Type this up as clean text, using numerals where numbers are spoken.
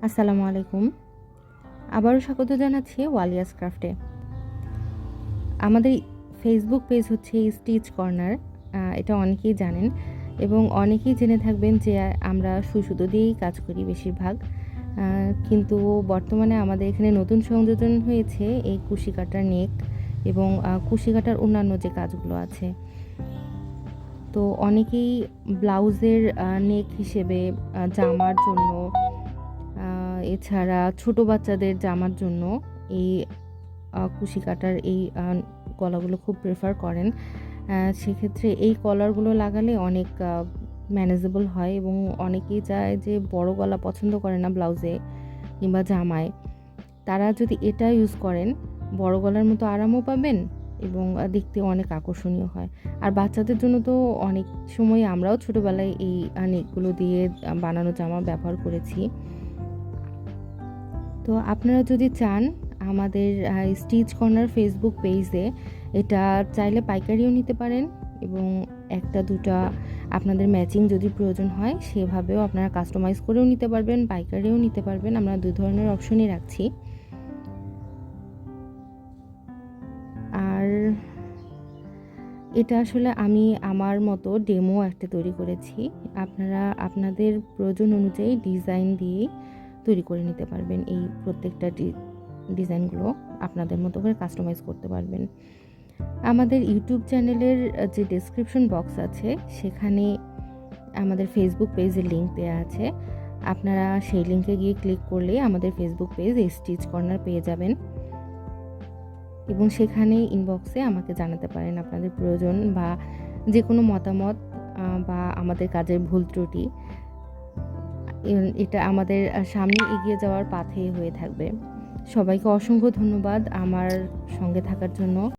আসসালামু আলাইকুম। আবারও স্বাগত জানাচ্ছি ওয়ালিয়াস ক্রাফটে। আমাদের ফেসবুক পেজ হচ্ছে স্টিচ কর্নার। এটা অনেকেই জানেন এবং অনেকেই জেনে থাকবেন যে আমরা সুতো দিয়েই কাজ করি বেশিরভাগ। কিন্তু বর্তমানে আমাদের এখানে নতুন সংযোজন হয়েছে এই কুশি কাটার নেক এবং কুশি কাটার অন্যান্য যে কাজগুলো আছে। তো অনেকেই ব্লাউজের নেক হিসেবে জামার জন্য, এছাড়া ছোট বাচ্চাদের জামার জন্য এই কুশি কাটার এই গলাগুলো খুব প্রেফার করেন। সেক্ষেত্রে এই কলারগুলো লাগালে অনেক ম্যানেজেবল হয় এবং অনেকেই চায় যে বড় গলা পছন্দ করে না ব্লাউজে কিংবা জামায়। তারা যদি এটা ইউজ করেন বড় গলার মতো আরামও পাবেন এবং দেখতে অনেক আকর্ষণীয় হয়। আর বাচ্চাদের জন্য তো অনেক সময় আমরাও ছোটোবেলায় এই নেকগুলো দিয়ে বানানো জামা ব্যবহার করেছি। তো আপনারা যদি চান আমাদের স্টিচ কর্নার ফেসবুক পেজে এটা চাইলে পাইকারিও নিতে পারেন এবং একটা দুটা আপনাদের ম্যাচিং যদি প্রয়োজন হয় সেভাবেও আপনারা কাস্টমাইজ করেও নিতে পারবেন, পাইকারিও নিতে পারবেন। আমরা দুই ধরনের অপশনই রাখছি। আর এটা আসলে আমি আমার মতো ডেমো একটা তৈরি করেছি। আপনারা আপনাদের প্রয়োজন অনুযায়ী ডিজাইন দিয়ে তৈরি করে নিতে পারবেন। এই প্রত্যেকটা ডিজাইনগুলো আপনাদের মতো করে কাস্টমাইজ করতে পারবেন। আমাদের ইউটিউব চ্যানেলের যে ডেসক্রিপশন বক্স আছে সেখানে আমাদের ফেসবুক পেজের লিঙ্ক দেওয়া আছে। আপনারা সেই লিঙ্কে গিয়ে ক্লিক করলে আমাদের ফেসবুক পেজ স্টিচ কর্নার পেয়ে যাবেন এবং সেখানে ইনবক্সে আমাকে জানাতে পারেন আপনাদের প্রয়োজন বা যে কোনো মতামত বা আমাদের কাজের ভুল ত্রুটি। এটা আমাদের সামনে এগিয়ে যাওয়ার পাথে হয়ে থাকবে। সবাইকে অসংখ্য ধন্যবাদ আমার সঙ্গে থাকার জন্য।